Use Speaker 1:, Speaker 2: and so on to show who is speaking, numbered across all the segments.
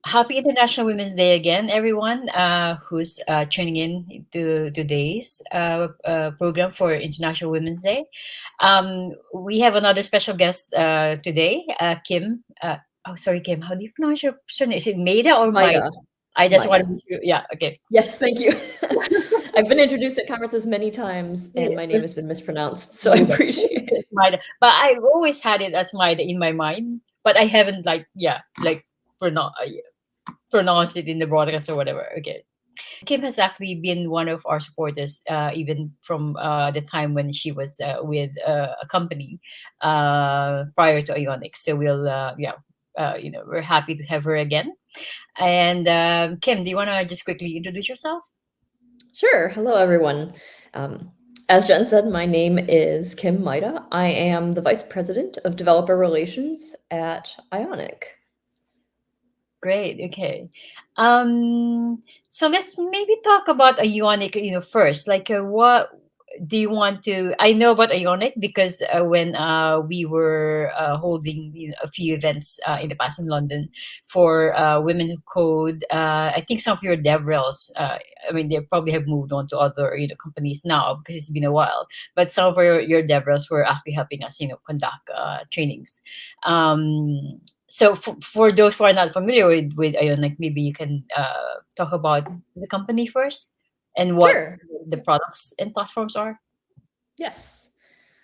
Speaker 1: Happy International Women's Day again, everyone who's tuning in to today's program for International Women's Day. We have another special guest today, Kim. Oh, sorry, Kim. How do you pronounce your surname? Is it Maida or Maida?
Speaker 2: Maida.
Speaker 1: I just want to
Speaker 2: Maida.
Speaker 1: be sure. Yeah, okay.
Speaker 2: Yes, thank you. I've been introduced at conferences many times,
Speaker 1: Yeah,
Speaker 2: and my name
Speaker 1: it's
Speaker 2: has been mispronounced, so I
Speaker 1: Maida.
Speaker 2: appreciate it.
Speaker 1: It's Maida. But I've always had it as Maida in my mind, but I haven't pronounce pronounce it in the broadcast or whatever. Okay. Kim has actually been one of our supporters, even from the time when she was with a company prior to Ionic. So we're happy to have her again. And Kim, do you want to just quickly introduce yourself?
Speaker 2: Sure. Hello, everyone. Um, as Jen said, my name is Kim Maida. I am the Vice President of Developer Relations at Ionic.
Speaker 1: Great. Okay. Um, so let's maybe talk about Ionic, first. Like, what do you want to? I know about Ionic because when we were holding a few events in the past in London for women who code. I think some of your DevRels, I mean, they probably have moved on to other companies now because it's been a while. But some of your DevRels were actually helping us, conduct trainings. So for those who are not familiar with Ionic, maybe you can talk about the company first and what
Speaker 2: Sure.
Speaker 1: the products and platforms are.
Speaker 2: Yes.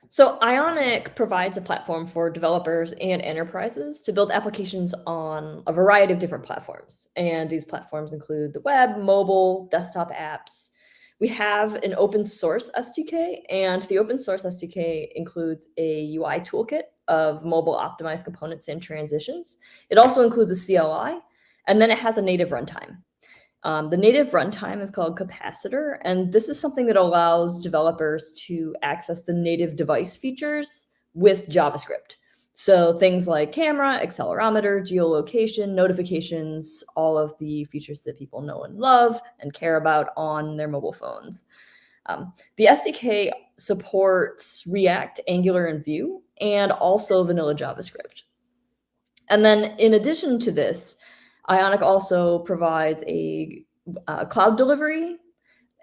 Speaker 2: So Ionic provides a platform for developers and enterprises to build applications on a variety of different platforms. And these platforms include the web, mobile, desktop apps. We have an open source SDK, and the open source SDK includes a UI toolkit of mobile optimized components and transitions. It also includes a CLI, and then it has a native runtime. The native runtime is called Capacitor, and this is something that allows developers to access the native device features with JavaScript. So things like camera, accelerometer, geolocation, notifications, all of the features that people know and love and care about on their mobile phones. The SDK supports React, Angular, and Vue, and also vanilla JavaScript. And then in addition to this, Ionic also provides a cloud delivery,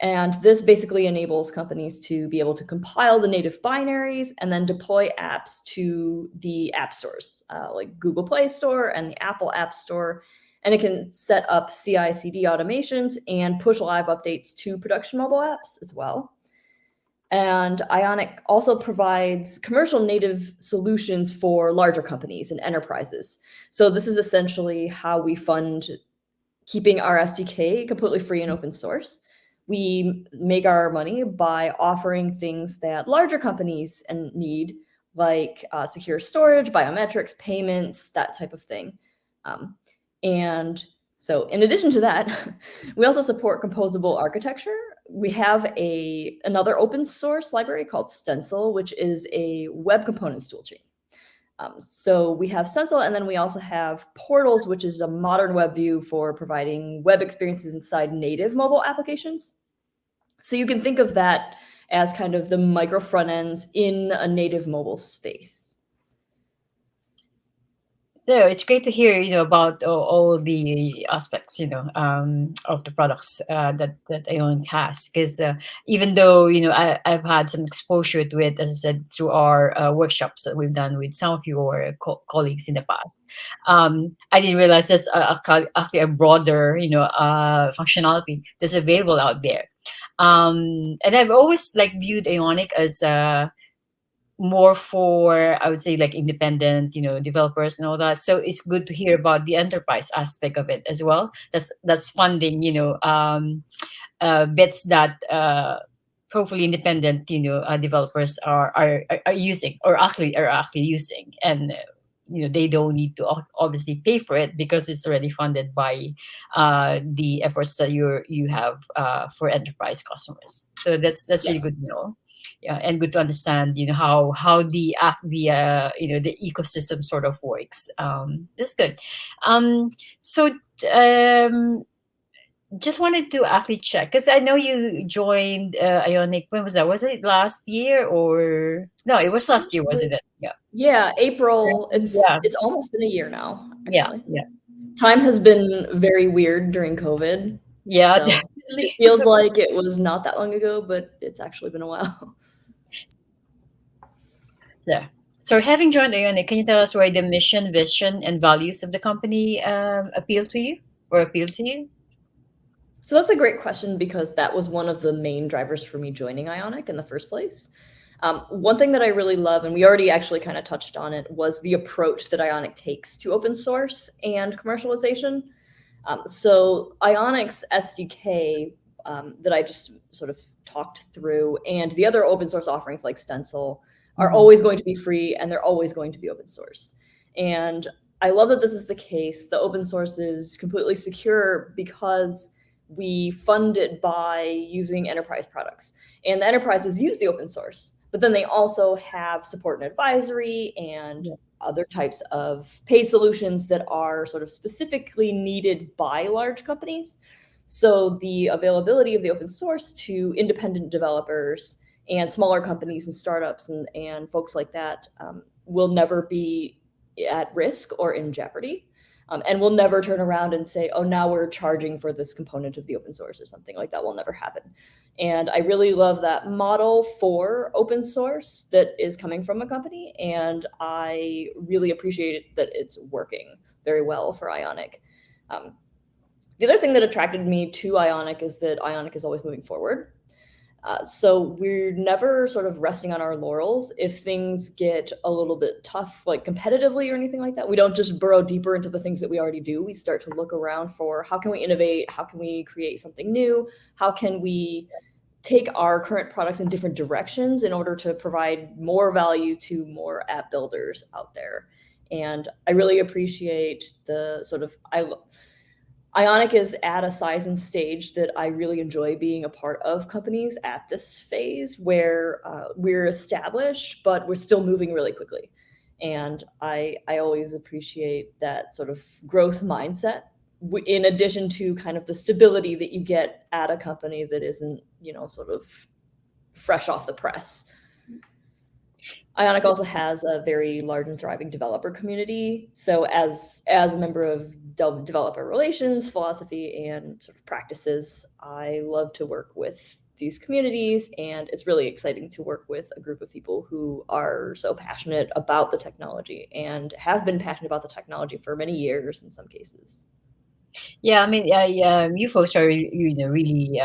Speaker 2: and this basically enables companies to be able to compile the native binaries and then deploy apps to the app stores, like Google Play Store and the Apple App Store. And it can set up CI/CD automations and push live updates to production mobile apps as well. And Ionic also provides commercial native solutions for larger companies and enterprises. So this is essentially how we fund keeping our SDK completely free and open source. We make our money by offering things that larger companies need, like secure storage, biometrics, payments, that type of thing. And so in addition to that, we also support composable architecture. We have another open source library called Stencil, which is a web components toolchain. So we have Stencil, and then we also have Portals, which is a modern web view for providing web experiences inside native mobile applications. So you can think of that as kind of the micro front ends in a native mobile space.
Speaker 1: So it's great to hear, about all the aspects, of the products that Ionic has. Because even though, I've had some exposure to it, as I said, through our workshops that we've done with some of your colleagues in the past, I didn't realize there's actually a broader, functionality that's available out there. And I've always viewed Ionic as more for, I would say, like independent developers and all that. So it's good to hear about the enterprise aspect of it as well. That's funding bits that hopefully independent developers are using, or are actually using. And they don't need to obviously pay for it because it's already funded by the efforts that you have for enterprise customers. So that's really
Speaker 2: Yes.
Speaker 1: good to know. Yeah, and good to understand how the ecosystem sort of works. That's good. So um just wanted to actually check because I know you joined Ionic. When was that? Was it last year or no? It was last year, wasn't it? Yeah.
Speaker 2: Yeah, April. It's
Speaker 1: Yeah.
Speaker 2: it's almost been a year now,
Speaker 1: Yeah.
Speaker 2: actually.
Speaker 1: Yeah.
Speaker 2: Time has been very weird during COVID,
Speaker 1: Yeah,
Speaker 2: so it
Speaker 1: definitely.
Speaker 2: feels like it was not that long ago, but it's actually been a while.
Speaker 1: Yeah. So having joined Ionic, can you tell us why the mission, vision, and values of the company appeal to you or appeal to you?
Speaker 2: So that's a great question because that was one of the main drivers for me joining Ionic in the first place. One thing that I really love, and we already actually kind of touched on it, was the approach that Ionic takes to open source and commercialization. So Ionic's SDK that I just sort of talked through, and the other open source offerings like Stencil are
Speaker 1: Mhm.
Speaker 2: always going to be free and they're always going to be open source. And I love that this is the case. The open source is completely secure because we fund it by using enterprise products. And the enterprises use the open source, but then they also have support and advisory and
Speaker 1: Yeah.
Speaker 2: other types of paid solutions that are sort of specifically needed by large companies. So the availability of the open source to independent developers and smaller companies and startups and folks like that will never be at risk or in jeopardy. And we'll never turn around and say, oh, now we're charging for this component of the open source or something like that will never happen. And I really love that model for open source that is coming from a company. And I really appreciate that it's working very well for Ionic. Um, the other thing that attracted me to Ionic is that Ionic is always moving forward. So we're never sort of resting on our laurels if things get a little bit tough, like competitively or anything like that. We don't just burrow deeper into the things that we already do. We start to look around for how can we innovate? How can we create something new? How can we take our current products in different directions in order to provide more value to more app builders out there? And I really appreciate the sort of Ionic is at a size and stage that I really enjoy being a part of companies at this phase where we're established, but we're still moving really quickly. And I always appreciate that sort of growth mindset in addition to kind of the stability that you get at a company that isn't, sort of fresh off the press. Ionic also has a very large and thriving developer community. So as a member of developer relations, philosophy, and sort of practices, I love to work with these communities, and it's really exciting to work with a group of people who are so passionate about the technology and have been passionate about the technology for many years in some cases.
Speaker 1: Yeah, I mean, you folks are really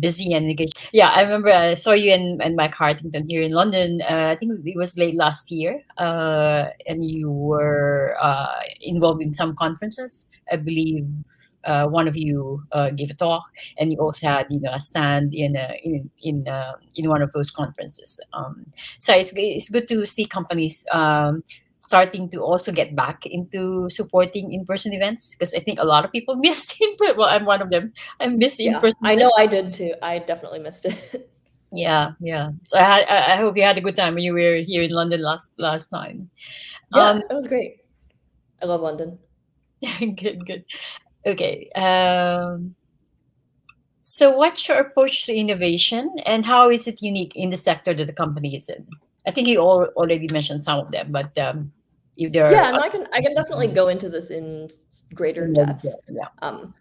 Speaker 1: busy and engaged. Yeah, I remember I saw you and Mike Hartington here in London. I think it was late last year, and you were involved in some conferences. I believe one of you gave a talk, and you also had a stand in one of those conferences. So it's good to see companies starting to also get back into supporting in-person events because I think a lot of people missed well, I'm one of them. I miss
Speaker 2: Yeah,
Speaker 1: in-person
Speaker 2: I know
Speaker 1: events.
Speaker 2: I did too. I definitely missed it.
Speaker 1: Yeah, yeah. So I hope you had a good time when you were here in London last time.
Speaker 2: Yeah, it was great. I love London.
Speaker 1: Good, good. Okay. So what's your approach to innovation and how is it unique in the sector that the company is in? I think you already mentioned some of them, but if there are
Speaker 2: Yeah, and I can definitely go into this in greater depth.
Speaker 1: yeah.
Speaker 2: Um,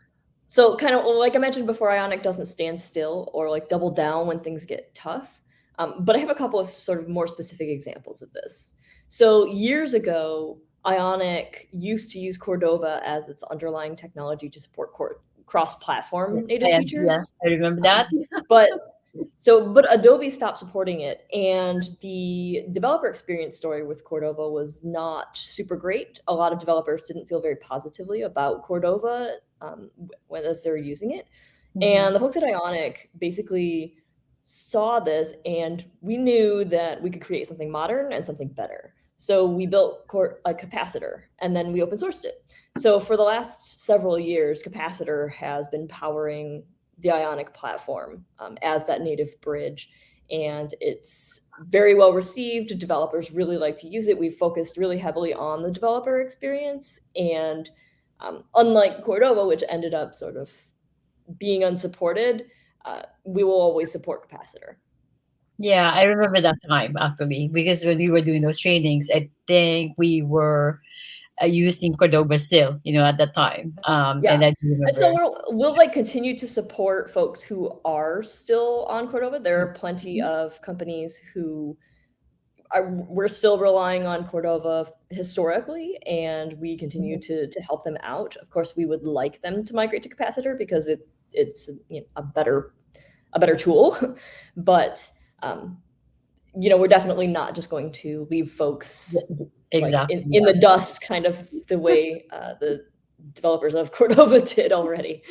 Speaker 2: so kind of like I mentioned before, Ionic doesn't stand still or like double down when things get tough. But I have a couple of sort of more specific examples of this. So years ago, Ionic used to use Cordova as its underlying technology to support cross-platform native
Speaker 1: Yeah,
Speaker 2: features.
Speaker 1: I remember that.
Speaker 2: But but Adobe stopped supporting it, and the developer experience story with Cordova was not super great. A lot of developers didn't feel very positively about Cordova as they were using it,
Speaker 1: Mhm.
Speaker 2: and the folks at Ionic basically saw this, and we knew that we could create something modern and something better. So we built a capacitor, and then we open sourced it. So for the last several years, Capacitor has been powering the Ionic platform as that native bridge. And it's very well received. Developers really like to use it. We've focused really heavily on the developer experience. And unlike Cordova, which ended up sort of being unsupported, we will always support Capacitor.
Speaker 1: Yeah, I remember that time actually because when we were doing those trainings, I think we were using Cordova still, at that time. And
Speaker 2: Yeah.
Speaker 1: I do
Speaker 2: And so
Speaker 1: remember.
Speaker 2: we'll like continue to support folks who are still on Cordova. There are plenty of companies who we're still relying on Cordova historically, and we continue to help them out. Of course, we would like them to migrate to Capacitor because it's a better tool, but um, we're definitely not just going to leave folks
Speaker 1: Yeah,
Speaker 2: like
Speaker 1: exactly.
Speaker 2: in the dust, kind of the way the developers of Cordova did already.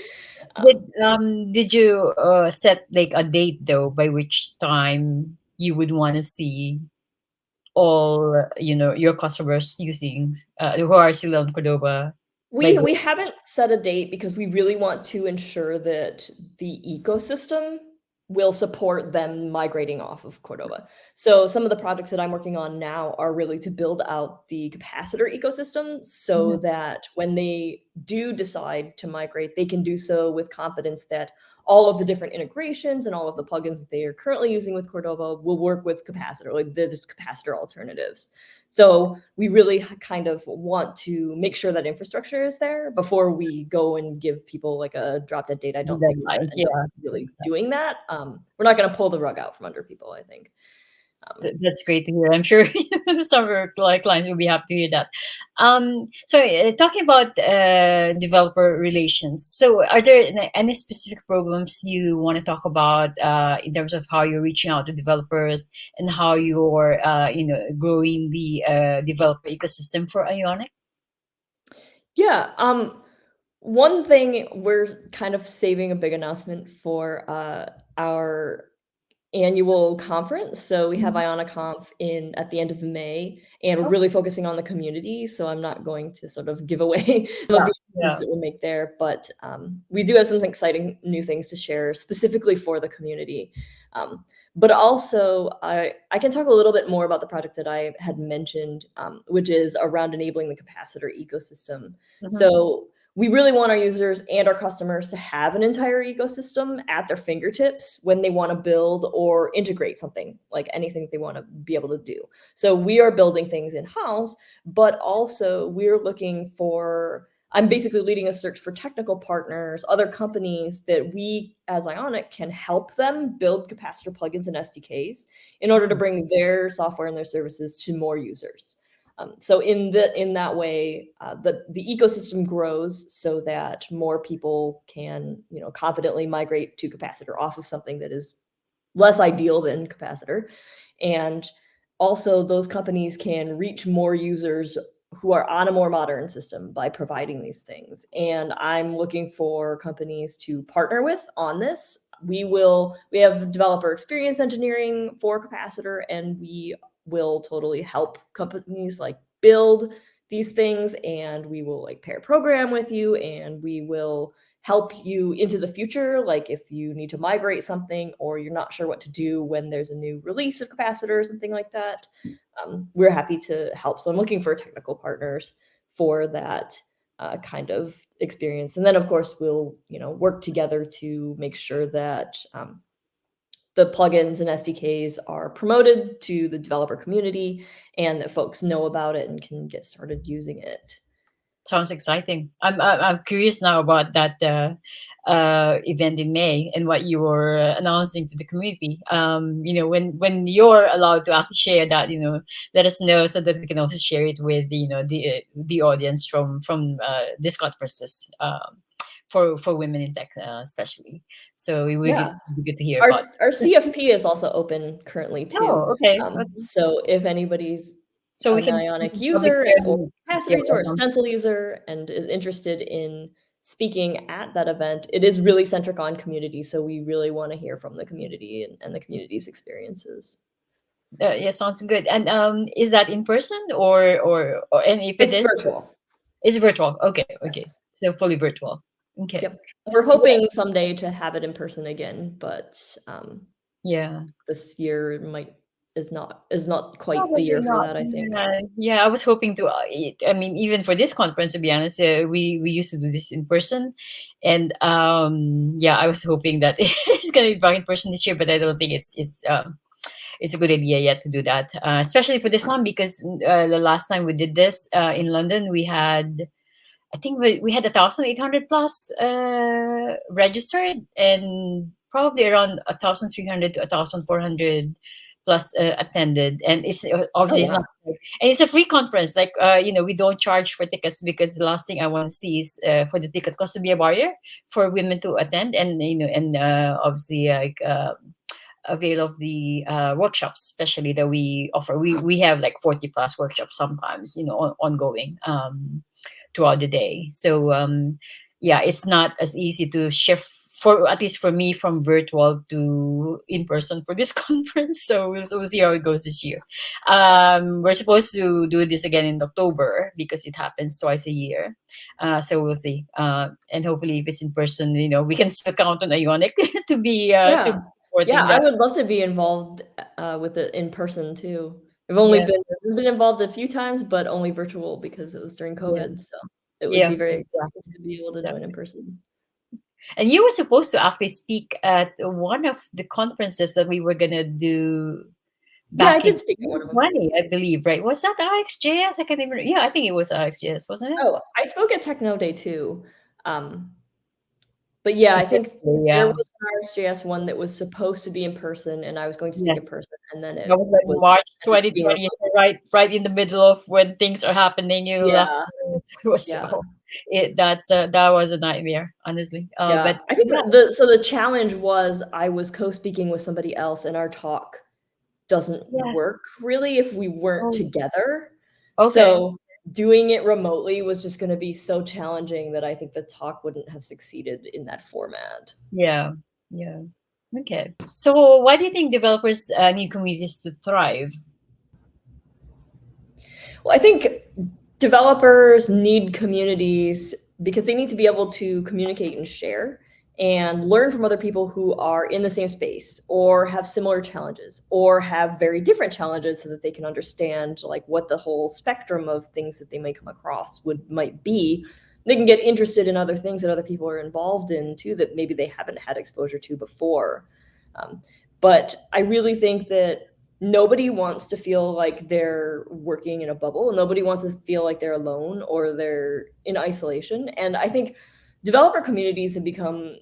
Speaker 1: Did
Speaker 2: Um,
Speaker 1: did you set like a date though by which time you would want to see all your customers using who are still on Cordova by
Speaker 2: we haven't set a date because we really want to ensure that the ecosystem will support them migrating off of Cordova. So some of the projects that I'm working on now are really to build out the capacitor ecosystem so
Speaker 1: Mhm.
Speaker 2: that when they do decide to migrate, they can do so with confidence that all of the different integrations and all of the plugins that they are currently using with Cordova will work with capacitor, like the capacitor alternatives. So we really kind of want to make sure that infrastructure is there before we go and give people like a drop dead date. I don't think we're going to
Speaker 1: Deadlines,
Speaker 2: end up
Speaker 1: yeah.
Speaker 2: really doing that. We're not going to pull the rug out from under people, I think.
Speaker 1: That's great to hear. I'm sure some of our clients will be happy to hear that. So, talking about developer relations, so are there any specific programs you want to talk about in terms of how you're reaching out to developers and how you're, growing the developer ecosystem for Ionic?
Speaker 2: Yeah. One thing, we're kind of saving a big announcement for our annual conference. So we have
Speaker 1: Mhm.
Speaker 2: IoniConf in at the end of May, and we're really focusing on the community. So I'm not going to sort of give away some of
Speaker 1: Yeah,
Speaker 2: the
Speaker 1: yeah.
Speaker 2: announcements that we'll make there, but we do have some exciting new things to share specifically for the community. Um, but also, I can talk a little bit more about the project that I had mentioned, which is around enabling the capacitor ecosystem.
Speaker 1: Mhm.
Speaker 2: So we really want our users and our customers to have an entire ecosystem at their fingertips when they want to build or integrate something, like anything they want to be able to do. So we are building things in house, but also we're looking for, I'm basically leading a search for technical partners, other companies that we as Ionic can help them build capacitor plugins and SDKs in order to bring their software and their services to more users. So in that way, the ecosystem grows so that more people can confidently migrate to capacitor off of something that is less ideal than capacitor, and also those companies can reach more users who are on a more modern system by providing these things. And I'm looking for companies to partner with on this. We have developer experience engineering for capacitor, and we will totally help companies like build these things, and we will like pair program with you, and we will help you into the future, like if you need to migrate something or you're not sure what to do when there's a new release of capacitor or something like that. We're happy to help. So I'm looking for technical partners for that kind of experience, and then of course we'll work together to make sure that the plugins and SDKs are promoted to the developer community and that folks know about it and can get started using it.
Speaker 1: Sounds exciting. I'm curious now about that event in May and what you were announcing to the community. When you're allowed to actually share that, let us know so that we can also share it with the audience from these conferences for women in tech, especially. So it would
Speaker 2: Yeah.
Speaker 1: be good to hear
Speaker 2: Our
Speaker 1: about.
Speaker 2: our CFP is also open currently too.
Speaker 1: Oh, okay, okay.
Speaker 2: So if anybody's
Speaker 1: So
Speaker 2: an
Speaker 1: we
Speaker 2: Ionic
Speaker 1: can probably
Speaker 2: user or
Speaker 1: share.
Speaker 2: capacity
Speaker 1: Yeah,
Speaker 2: user or stencil user and is interested in speaking at that event, it is really centric on community. So we really want to hear from the community and the community's experiences.
Speaker 1: yeah, sounds good. And is that in person or and if it
Speaker 2: It's
Speaker 1: is,
Speaker 2: virtual.
Speaker 1: it's virtual. Okay, okay.
Speaker 2: Yes.
Speaker 1: So fully virtual. Okay.
Speaker 2: Yep. We're
Speaker 1: Yeah.
Speaker 2: hoping someday to have it in person again, but
Speaker 1: Yeah.
Speaker 2: this year might is not quite the
Speaker 1: Probably
Speaker 2: year for
Speaker 1: not.
Speaker 2: that, I think.
Speaker 1: Yeah, yeah. I was hoping to. I mean, even for this conference, to be honest, we used to do this in person, and yeah, I was hoping that it's gonna be back in person this year, but I don't think it's it's a good idea yet to do that, especially for this one because the last time we did this in London, we had, I think we had 1,800 plus registered, and probably around 1,300 to 1,400 plus attended. And it's
Speaker 2: Oh,
Speaker 1: obviously it's not,
Speaker 2: wow.
Speaker 1: and it's a free conference. Like we don't charge for tickets because the last thing I want to see is for the ticket cost to be a barrier for women to attend, and and obviously like. Avail of the workshops, especially that we offer. We have like 40 plus workshops sometimes, ongoing throughout the day. So yeah, it's not as easy to shift, for at least for me, from virtual to in person for this conference. So we'll see how it goes this year. We're supposed to do this again in October because it happens twice a year. So we'll see. And hopefully, if it's in person, we can still count on Ionic to
Speaker 2: Yeah.
Speaker 1: be supporting
Speaker 2: Yeah, I
Speaker 1: that.
Speaker 2: would love to be involved, with it in person too.
Speaker 1: Yeah,
Speaker 2: I've been involved a few times, but only virtual because it was during
Speaker 1: yeah,
Speaker 2: COVID, so it would
Speaker 1: yeah,
Speaker 2: be very exciting
Speaker 1: exactly.
Speaker 2: to be able to join in
Speaker 1: Exactly.
Speaker 2: person.
Speaker 1: And you were supposed to actually speak at one of the conferences that we were gonna do
Speaker 2: Yeah, I
Speaker 1: back in
Speaker 2: did speak at one of them.
Speaker 1: 2020, I believe, right? Was that RxJS? I can't even. Yeah, I think it was RxJS, wasn't it?
Speaker 2: Oh, I spoke at Techno Day too, um, but yeah, I think
Speaker 1: Exactly,
Speaker 2: there
Speaker 1: yeah.
Speaker 2: was an RSJS one that was supposed to be in person, and I was going to speak in
Speaker 1: Yes.
Speaker 2: person, and then
Speaker 1: That
Speaker 2: it
Speaker 1: was like
Speaker 2: was
Speaker 1: March
Speaker 2: ended up being
Speaker 1: 2020,
Speaker 2: remote.
Speaker 1: right in the middle of when things are happening, left.
Speaker 2: Yeah,
Speaker 1: It was
Speaker 2: yeah.
Speaker 1: so that was a nightmare, honestly.
Speaker 2: Yeah,
Speaker 1: But
Speaker 2: I think
Speaker 1: yeah,
Speaker 2: the challenge was I was co-speaking with somebody else, and our talk doesn't
Speaker 1: yes.
Speaker 2: work really if we weren't
Speaker 1: Oh,
Speaker 2: together.
Speaker 1: okay.
Speaker 2: So, doing it remotely was just gonna be so challenging that I think the talk wouldn't have succeeded in that format.
Speaker 1: Yeah. Yeah. Okay. So why do you think developers need communities to thrive?
Speaker 2: Well, I think developers need communities because they need to be able to communicate and share and learn from other people who are in the same space or have similar challenges or have very different challenges so that they can understand like what the whole spectrum of things that they may come across might be. They can get interested in other things that other people are involved in too that maybe they haven't had exposure to before. um, but I really think that nobody wants to feel like they're working in a bubble. Nobody wants to feel like they're alone or they're in isolation. And I think developer communities have become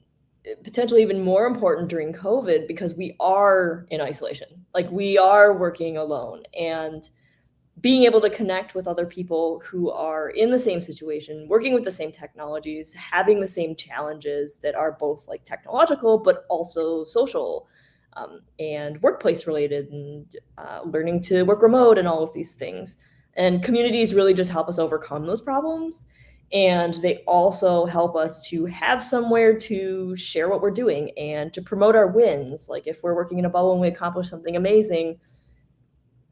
Speaker 2: potentially even more important during COVID because we are in isolation. Like we are working alone and being able to connect with other people who are in the same situation, working with the same technologies, having the same challenges that are both like technological but also social, and workplace related, and learning to work remote and all of these things. And communities really just help us overcome those problems. And they also help us to have somewhere to share what we're doing and to promote our wins. Like if we're working in a bubble and we accomplish something amazing,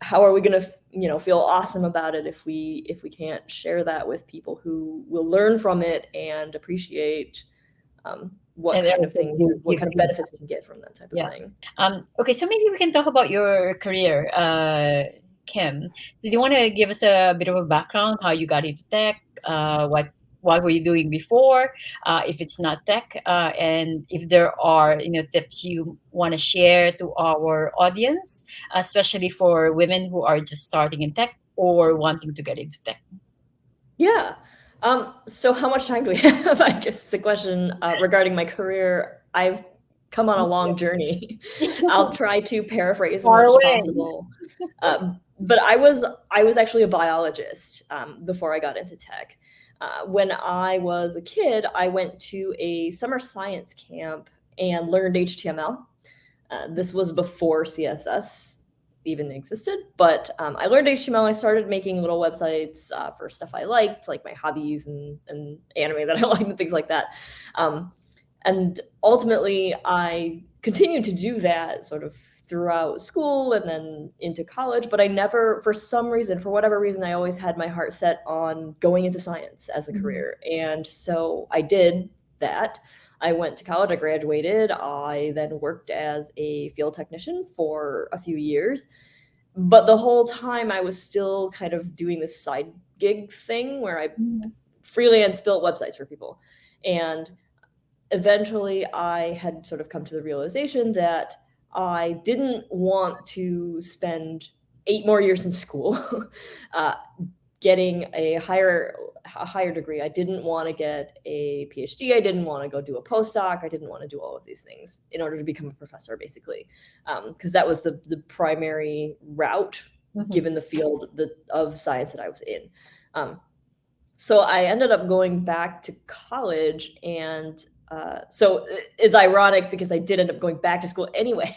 Speaker 2: how are we going to feel awesome about it if we can't share that with people who will learn from it and appreciate, what
Speaker 1: And
Speaker 2: kind of
Speaker 1: also
Speaker 2: things and what
Speaker 1: give
Speaker 2: kind of
Speaker 1: feedback.
Speaker 2: benefits you can get from that type of
Speaker 1: Yeah.
Speaker 2: thing.
Speaker 1: Okay, so maybe we can talk about your career, Kim. So do you want to give us a bit of a background, how you got into tech, what were you doing before, if it's not tech, and if there are tips you want to share to our audience, especially for women who are just starting in tech or wanting to get into tech.
Speaker 2: Yeah. So how much time do we have? I guess it's a question, regarding my career. I've come on a long journey. I'll try to paraphrase as
Speaker 1: Far
Speaker 2: much as
Speaker 1: away.
Speaker 2: possible. But I was actually a biologist, before I got into tech. When I was a kid, I went to a summer science camp and learned HTML. This was before CSS even existed, but I learned HTML. I started making little websites, for stuff I liked, like my hobbies and anime that I liked and things like that. Um, and ultimately, I continued to do that sort of throughout school and then into college. But I never, for some reason, for whatever reason, I always had my heart set on going into science as a
Speaker 1: Mhm.
Speaker 2: career. And so I did that. I went to college, I graduated. I then worked as a field technician for a few years. But the whole time I was still kind of doing this side gig thing where I
Speaker 1: Mhm.
Speaker 2: freelance built websites for people. And eventually I had sort of come to the realization that I didn't want to spend 8 more years in school uh, getting a higher degree. I didn't want to get a PhD. I didn't want to go do a postdoc. I didn't want to do all of these things in order to become a professor, basically, because that was the primary route
Speaker 1: Mhm.
Speaker 2: given the field of science that I was in. Um, so I ended up going back to college, and so it's ironic because I did end up going back to school anyway.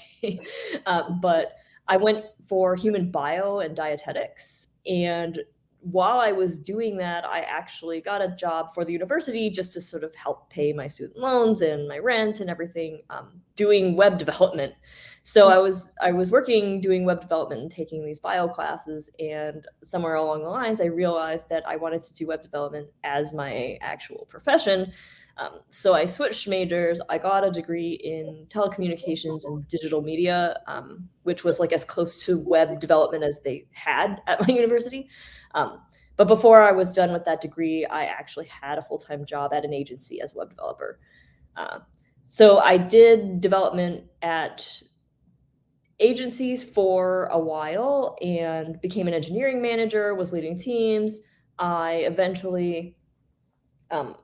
Speaker 2: But I went for human bio and dietetics, and while I was doing that, I actually got a job for the university just to sort of help pay my student loans and my rent and everything, doing web development. So I was working doing web development and taking these bio classes, and somewhere along the lines I realized that I wanted to do web development as my actual profession. So I switched majors. I got a degree in telecommunications and digital media, which was like as close to web development as they had at my university. um, but before I was done with that degree, I actually had a full-time job at an agency as a web developer. uh, so I did development at agencies for a while and became an engineering manager, was leading teams. I eventually um,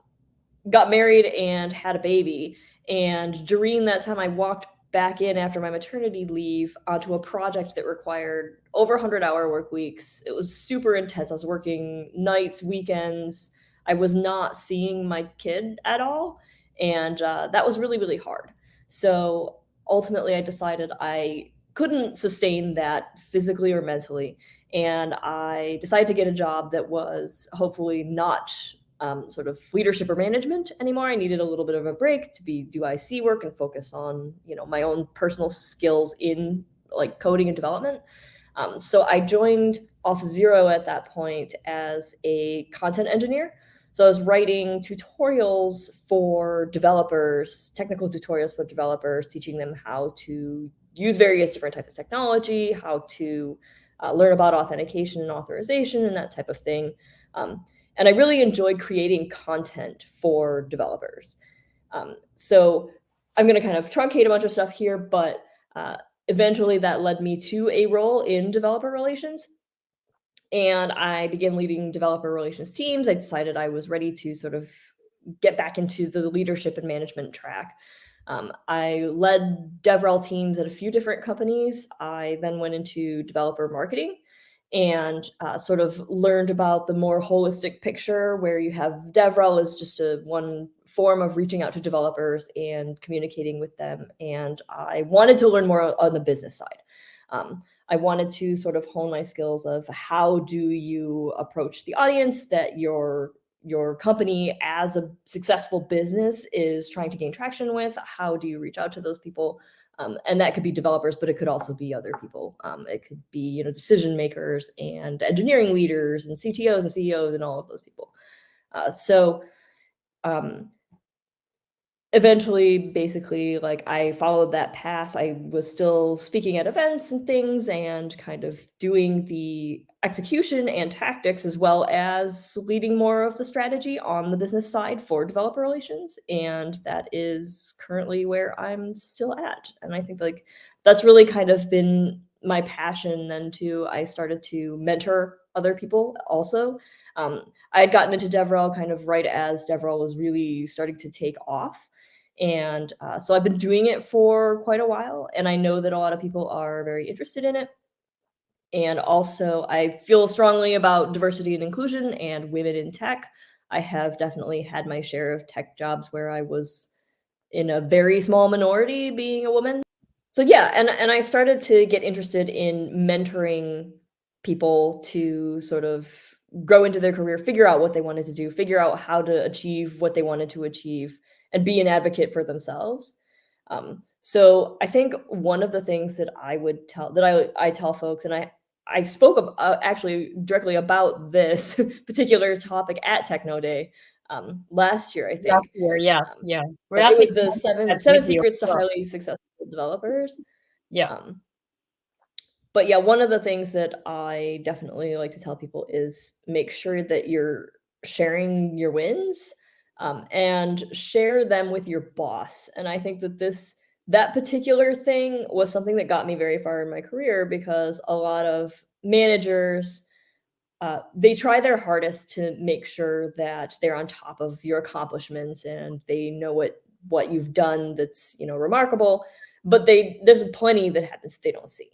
Speaker 2: got married and had a baby. And during that time, I walked back in after my maternity leave onto a project that required over 100-hour work weeks. It was super intense. I was working nights, weekends. I was not seeing my kid at all. And that was really, really hard. So ultimately, I decided I couldn't sustain that physically or mentally. And I decided to get a job that was hopefully not sort of leadership or management anymore. I needed a little bit of a break to do IC work and focus on my own personal skills in like coding and development. So I joined Auth0 at that point as a content engineer. So I was writing tutorials for developers, technical tutorials for developers, teaching them how to use various different types of technology, how to learn about authentication and authorization and that type of thing. And I really enjoyed creating content for developers. So I'm going to kind of truncate a bunch of stuff here, but uh, eventually that led me to a role in developer relations. And I began leading developer relations teams. I decided I was ready to sort of get back into the leadership and management track. I led DevRel teams at a few different companies. I then went into developer marketing and sort of learned about the more holistic picture where you have DevRel as just one form of reaching out to developers and communicating with them. And I wanted to learn more on the business side. I wanted to sort of hone my skills of how do you approach the audience that your company as a successful business is trying to gain traction with. How do you reach out to those people? And that could be developers, but it could also be other people. It could be decision makers and engineering leaders and CTOs and CEOs and all of those people. So um, eventually, basically, like I followed that path. I was still speaking at events and things and kind of doing the execution and tactics as well as leading more of the strategy on the business side for developer relations. And that is currently where I'm still at. And I think like that's really kind of been my passion then too. I started to mentor other people also. I had gotten into DevRel kind of right as DevRel was really starting to take off. And so I've been doing it for quite a while, and I know that a lot of people are very interested in it. And also, I feel strongly about diversity and inclusion and women in tech. I have definitely had my share of tech jobs where I was in a very small minority being a woman. So yeah, and I started to get interested in mentoring people to sort of grow into their career, figure out what they wanted to do, figure out how to achieve what they wanted to achieve, and be an advocate for themselves. So I think one of the things that I would tell that I tell folks, and I spoke actually directly about this particular topic at Techno Day last year, I
Speaker 1: Last
Speaker 2: think.
Speaker 1: year, yeah,
Speaker 2: Um,
Speaker 1: yeah. We're
Speaker 2: but it
Speaker 1: actually
Speaker 2: was
Speaker 1: going
Speaker 2: the
Speaker 1: to watch
Speaker 2: seven
Speaker 1: that
Speaker 2: seven
Speaker 1: video as
Speaker 2: secrets to
Speaker 1: well.
Speaker 2: highly successful developers.
Speaker 1: Yeah.
Speaker 2: Um, but yeah, one of the things that I definitely like to tell people is make sure that you're sharing your wins, and share them with your boss. And I think that this that particular thing was something that got me very far in my career because a lot of managers they try their hardest to make sure that they're on top of your accomplishments and they know what you've done that's remarkable, but there's plenty that happens that they don't see,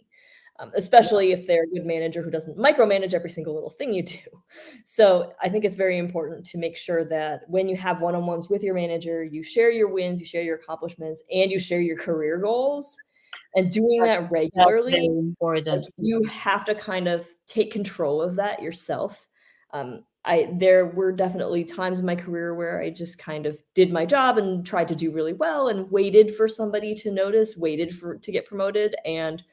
Speaker 2: especially if they're a good manager who doesn't micromanage every single little thing you do. So I think it's very important to make sure that when you have one-on-ones with your manager, you share your wins, you share your accomplishments, and you share your career goals. And doing that
Speaker 1: That's
Speaker 2: regularly,
Speaker 1: very
Speaker 2: like,
Speaker 1: important.
Speaker 2: you have to kind of take control of that yourself. I There were definitely times in my career where I just kind of did my job and tried to do really well and waited for somebody to notice, waited for to get promoted, and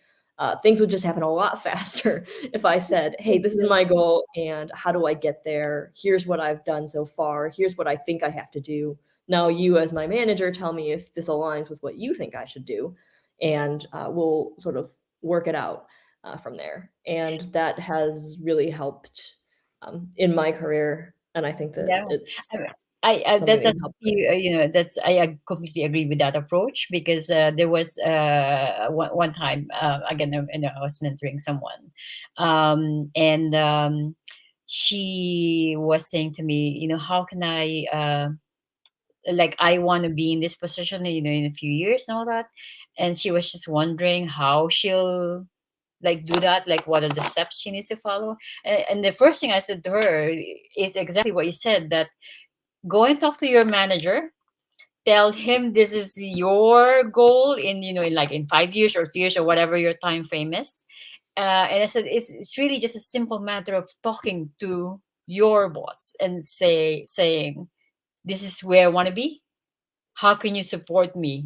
Speaker 2: things would just happen a lot faster if I said, "Hey, this is my goal, and how do I get there? Here's what I've done so far. Here's what I think I have to do. Now, you, as my manager, tell me if this aligns with what you think I should do, and we'll sort of work it out from there." And that has really helped in my career, and I think that
Speaker 1: Yeah,
Speaker 2: it's
Speaker 1: I,
Speaker 2: something that can
Speaker 1: that's
Speaker 2: help.
Speaker 1: that's I completely agree with that approach because there was one time again I was mentoring someone, and she was saying to me, how can I like I want to be in this position, in a few years and all that, and she was just wondering how she'll like do that, like what are the steps she needs to follow. And the first thing I said to her is exactly what you said, that go and talk to your manager, tell him this is your goal in in like in 5 years or 2 years or whatever your time frame is. And I said it's really just a simple matter of talking to your boss and saying this is where I want to be, how can you support me,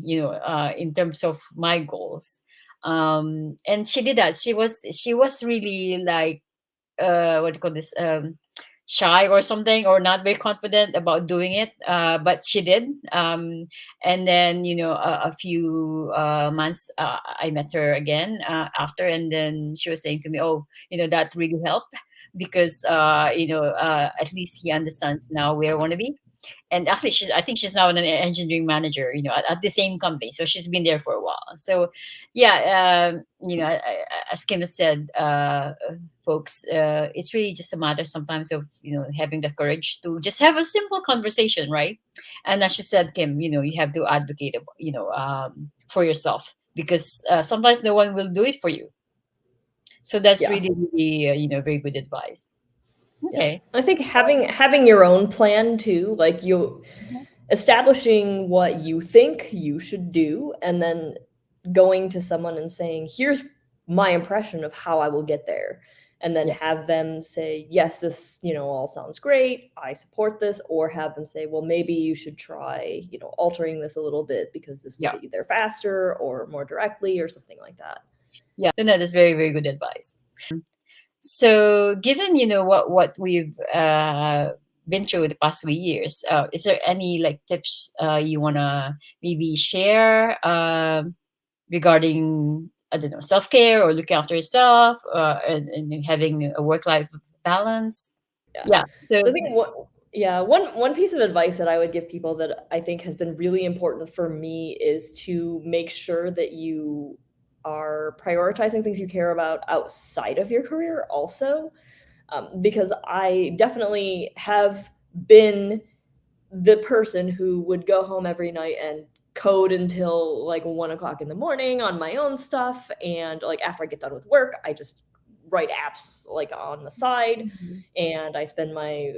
Speaker 1: in terms of my goals. And she did that. She was really like what do you call this, shy or something, or not very confident about doing it, but she did. And then a few months, I met her again after, and then she was saying to me, oh, that really helped because at least he understands now where I want to be. And actually I think she's now an engineering manager, at the same company, so she's been there for a while. So yeah, as Kim has said, folks, it's really just a matter sometimes of having the courage to just have a simple conversation, right? And as she said, Kim, you have to advocate for yourself, because sometimes no one will do it for you. So that's
Speaker 2: Yeah.
Speaker 1: really really very good advice.
Speaker 2: Yeah.
Speaker 1: Okay.
Speaker 2: I think having your own plan too, like you establishing what you think you should do and then going to someone and saying, "Here's my impression of how I will get there." And then
Speaker 1: Yeah.
Speaker 2: have them say, "Yes, this, all sounds great. I support this," or have them say, "Well, maybe you should try, altering this a little bit because this will
Speaker 1: Yeah.
Speaker 2: get you there faster or more directly," or something like that.
Speaker 1: Yeah, then that is very, very good advice. So, given what we've been through the past 3 years, is there any like tips you wanna maybe share regarding, I don't know, self care or looking after yourself, and having a work life balance?
Speaker 2: Yeah.
Speaker 1: Yeah.
Speaker 2: So
Speaker 1: So
Speaker 2: I think one piece of advice that I would give people that I think has been really important for me is to make sure that you are prioritizing things you care about outside of your career also. Because I definitely have been the person who would go home every night and code until like 1 o'clock in the morning on my own stuff. And like after I get done with work, I just write apps like on the side.
Speaker 1: Mhm.
Speaker 2: And I spend my,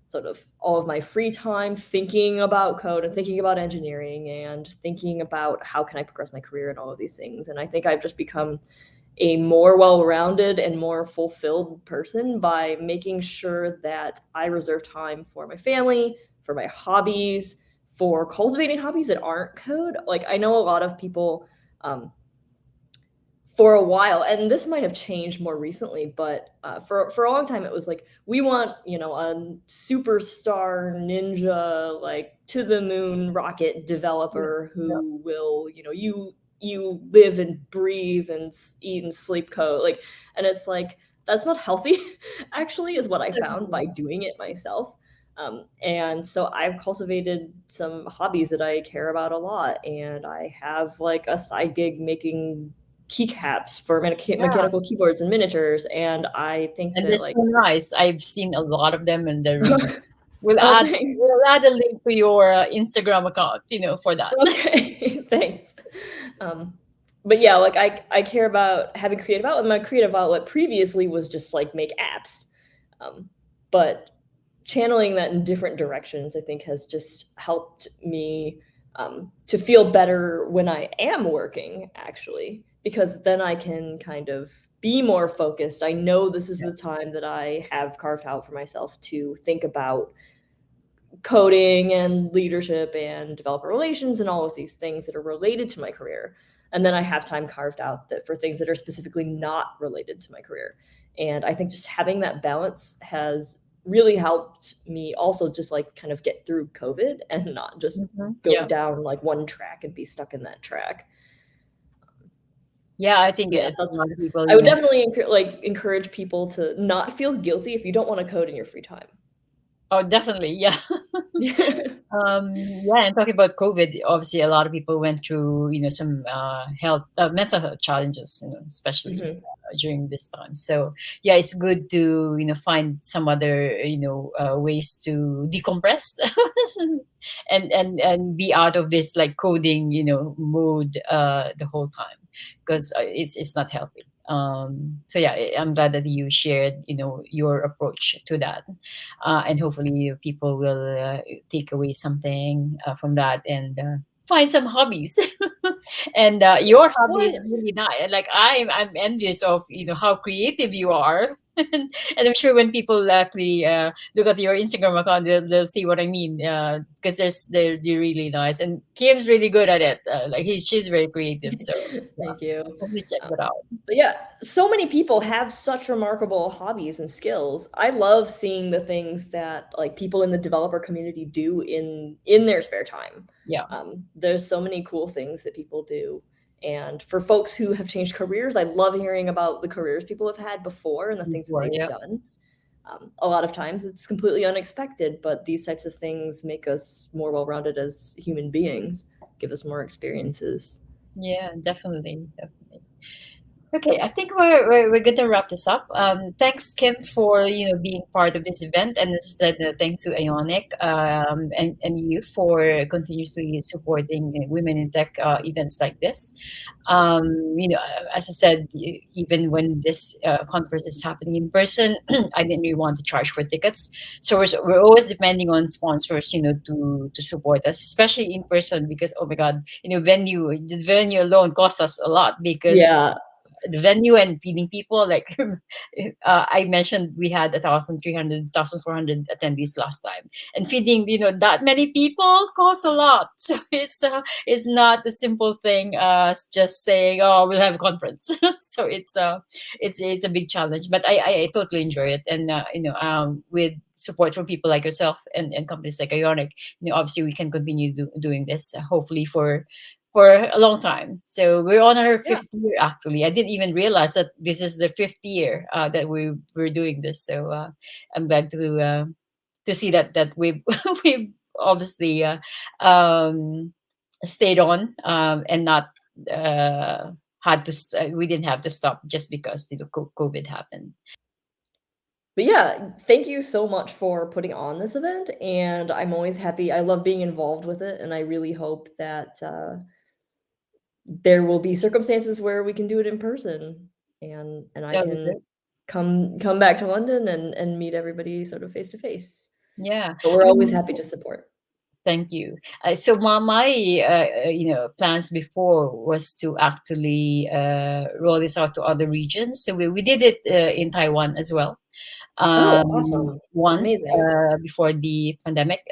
Speaker 2: sort of all of my free time thinking about code and thinking about engineering and thinking about how can I progress my career and all of these things. And I think I've just become a more well-rounded and more fulfilled person by making sure that I reserve time for my family, for my hobbies, for cultivating hobbies that aren't code. Like I know a lot of people for a while, and this might have changed more recently, but for a long time it was like we want a superstar ninja like to the moon rocket
Speaker 1: Yeah.
Speaker 2: developer
Speaker 1: Yeah.
Speaker 2: who will you live and breathe and eat and sleep code like, and it's like that's not healthy actually is what I found by doing it myself. And so I've cultivated some hobbies that I care about a lot, and I have like a side gig making keycaps for
Speaker 1: Yeah,
Speaker 2: mechanical keyboards and miniatures, and I think
Speaker 1: and they're
Speaker 2: that like
Speaker 1: so nice. I've seen a lot of them, and they're really. We'll
Speaker 2: oh,
Speaker 1: add
Speaker 2: thanks.
Speaker 1: we'll add a link to your Instagram account, for that.
Speaker 2: Okay, thanks. Um, but yeah, like I care about having creative outlet. My creative outlet previously was just like make apps, but channeling that in different directions, I think, has just helped me to feel better when I am working, actually, because then I can kind of be more focused. I know this is
Speaker 1: Yeah.
Speaker 2: the time that I have carved out for myself to think about coding and leadership and developer relations and all of these things that are related to my career. And then I have time carved out that for things that are specifically not related to my career. And I think just having that balance has really helped me also just like kind of get through COVID and not just go
Speaker 1: Yeah.
Speaker 2: down like one track and be stuck in that track.
Speaker 1: Yeah, I think
Speaker 2: Yeah,
Speaker 1: a
Speaker 2: that's
Speaker 1: lot of people,
Speaker 2: I would definitely encourage people to not feel guilty if you don't want to code in your free time.
Speaker 1: oh, definitely, yeah. Yeah, and talking about COVID, obviously a lot of people went through, some mental health challenges, especially
Speaker 2: Mhm.
Speaker 1: during this time. So yeah, it's good to, find some other, ways to decompress and be out of this like coding, mode the whole time because it's not healthy. So yeah, I'm glad that you shared, your approach to that, and hopefully people will take away something from that and find some hobbies. And
Speaker 2: Yeah.
Speaker 1: your hobby
Speaker 2: Well,
Speaker 1: is really nice. Like I'm envious of how creative you are. And I'm sure when people actually look at your Instagram account, they'll see what I mean. Because they're really nice, and Kim's really good at it. Like she's very creative. So yeah,
Speaker 2: thank you.
Speaker 1: definitely check
Speaker 2: Um,
Speaker 1: that out.
Speaker 2: but yeah, so many people have such remarkable hobbies and skills. I love seeing the things that like people in the developer community do in their spare time.
Speaker 1: Yeah,
Speaker 2: There's so many cool things that people do. And for folks who have changed careers, I love hearing about the careers people have had before and the things that
Speaker 1: before,
Speaker 2: they've
Speaker 1: yeah.
Speaker 2: done. A lot of times it's completely unexpected, but these types of things make us more well rounded as human beings, give us more experiences.
Speaker 1: Yeah, definitely, definitely. Okay, I think we're going to wrap this up. Thanks, Kim, for being part of this event, and as I said, thanks to Ionic and you for continuously supporting women in tech events like this. As I said, even when this conference is happening in person, I didn't really want to charge for tickets, so we're always depending on sponsors, to support us, especially in person, because oh my God, the venue alone costs us a lot because
Speaker 2: Yeah.
Speaker 1: the venue and feeding people like I mentioned we had 1,300, 1,400 attendees last time, and feeding that many people costs a lot. So it's not a simple thing just saying, oh, we'll have a conference. So it's a big challenge, but I totally enjoy it. And with support from people like yourself and companies like Ionic, obviously we can continue doing this, hopefully for a long time. So we're on our
Speaker 2: Yeah.
Speaker 1: fifth year actually. I didn't even realize that this is the fifth year that we're doing this. So I'm glad to see that we've we've obviously um, stayed on and not we didn't have to stop just because COVID happened.
Speaker 2: But yeah, thank you so much for putting on this event, and I'm always happy. I love being involved with it, and I really hope that there will be circumstances where we can do it in person, and I
Speaker 1: That was
Speaker 2: can
Speaker 1: it.
Speaker 2: come back to London and meet everybody sort of face to face.
Speaker 1: Yeah.
Speaker 2: But we're always happy to support.
Speaker 1: Thank you. So my plans before was to actually roll this out to other regions. So we did it in Taiwan as well.
Speaker 2: Oh, awesome. That's
Speaker 1: Once
Speaker 2: amazing.
Speaker 1: before the pandemic.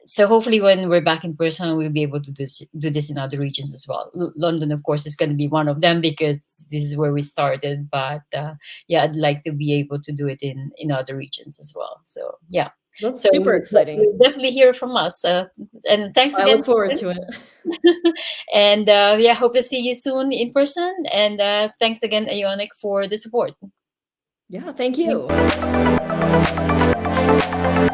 Speaker 1: So hopefully when we're back in person, we'll be able to do this in other regions as well. London, of course, is going to be one of them because this is where we started. But yeah, I'd like to be able to do it in other regions as well. So yeah.
Speaker 2: That's
Speaker 1: So
Speaker 2: super exciting.
Speaker 1: you'll definitely hear from us. And thanks
Speaker 2: I
Speaker 1: again.
Speaker 2: look forward to it.
Speaker 1: And yeah, hope to see you soon in person. And thanks again, Ionic, for the support.
Speaker 2: Yeah, thank
Speaker 1: Thanks.
Speaker 2: you.